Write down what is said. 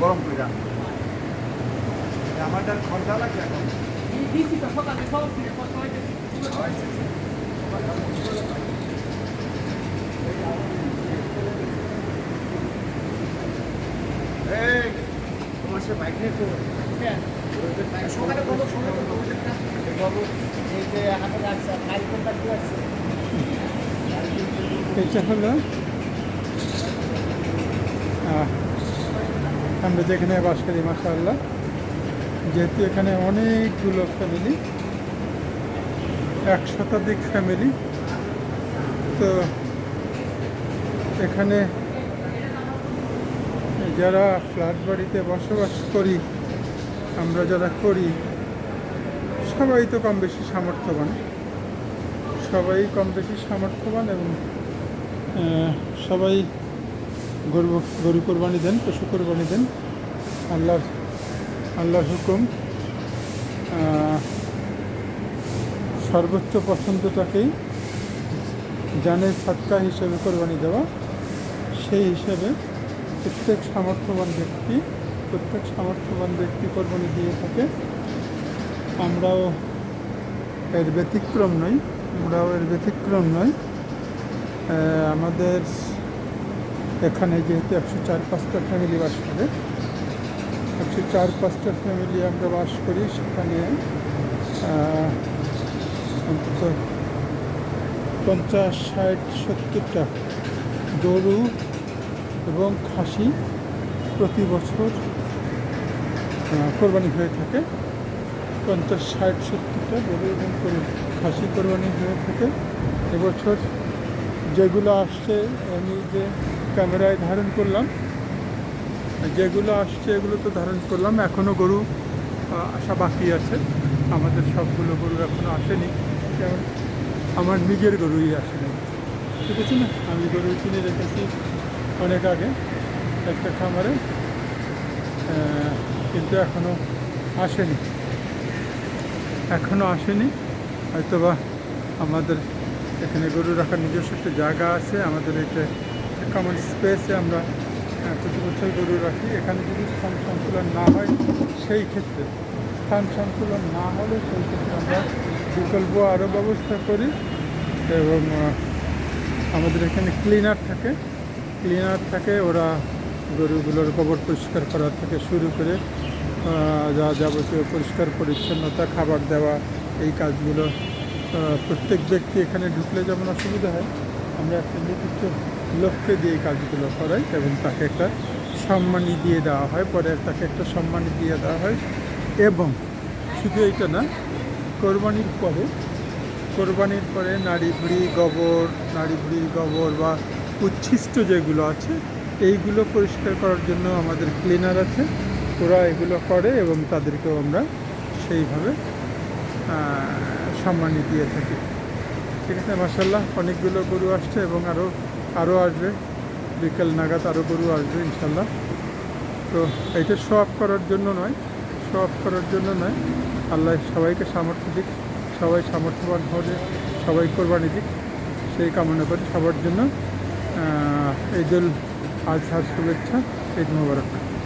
গরম করে আমাদের ঘন্টা লাগে এখন তোমার সে বাইক নিয়ে সকালে কত সময় এই যে হাতে রাখছে ফাইল কোনটা কি আছে এটা হলো আমরা যেখানে বাস করি মাশাআল্লাহ, যেহেতু এখানে অনেকগুলো ফ্যামিলি, 1 শতাধিক ফ্যামিলি, তো এখানে যারা ফ্ল্যাট বাড়িতে বসবাস করি, আমরা যারা করি সবাই তো কম বেশি সামর্থ্যবান, এবং সবাই গরু কোরবানি দেন, পশু কোরবানি দেন। আল্লাহর হুকুম, সর্বোচ্চ পছন্দটাকেই জানের সাদকা হিসেবে কোরবানি দেওয়া। সেই হিসেবে প্রত্যেক সামর্থ্যবান ব্যক্তি কোরবানি দিয়ে থাকে। আমরাও এর ব্যতিক্রম নই। আমাদের এখানে যেহেতু 104-5টা ফ্যামিলি বাস করে, 104-5টা ফ্যামিলি আমরা বাস করি, সেখানে অন্তত 50-60-70টা গরু এবং খাসি প্রতি বছর কোরবানি হয়ে থাকে। 50-60-70টা গরু এবং খাসি কোরবানি হয়ে থাকে। এবছর যেগুলো আসছে, আমি যে ক্যামেরায় ধারণ করলাম, এগুলো তো ধারণ করলাম। এখনও গরু আসা বাকি আছে। আমাদের সবগুলো গরু এখনও আসেনি, কারণ আমার নিজের গরুই আসেনি। ঠিক আছে না, আমি গরু কিনে রেখেছি অনেক আগে একটা খামারে, কিন্তু এখনও আসেনি। হয়তোবা আমাদের এখানে গরু রাখার নিজস্ব একটা জায়গা আছে, আমাদের একটা কমন স্পেসে আমরা প্রতি বছর গরু রাখি। এখানে যদি স্থান সংকুলন না হয়, সেই ক্ষেত্রে আমরা বিকল্প আরও ব্যবস্থা করি। এবং আমাদের এখানে ক্লিনার থাকে, ওরা গরুগুলোর গোবর পরিষ্কার করা থেকে শুরু করে যা যাবতীয় পরিষ্কার পরিচ্ছন্নতা, খাবার দেওয়া, এই কাজগুলো প্রত্যেক ব্যক্তি এখানে ঢুকলে যেমন অসুবিধা হয়, আমরা একটা নির্দিষ্ট লোককে দিয়ে এই কাজগুলো করাই এবং তাকে একটা সম্মানী দিয়ে দেওয়া হয়। এবং শুধু এইটা না, কোরবানির পরে নাড়ি ভুড়ি গোবর বা উচ্ছিষ্ট যেগুলো আছে, এইগুলো পরিষ্কার করার জন্য আমাদের ক্লিনার আছে, ওরা এগুলো করে এবং তাদেরকেও আমরা সেইভাবে সম্মানী দিয়ে থাকি। ঠিক আছে, মাশাআল্লাহ অনেকগুলো গরু আসছে এবং আরও আসবে, বিকেল নাগাদ আরও গরু আসবে ইনশাল্লাহ। তো এইটা শো আপ করার জন্য নয়, আল্লাহ সবাইকে সামর্থ্য দিক, সবাই সামর্থ্যবান হলে সবাই কোরবানি দিক, সেই কামনা করি সবার জন্য। ঈদুল আজহার শুভেচ্ছা, ঈদ মোবারক।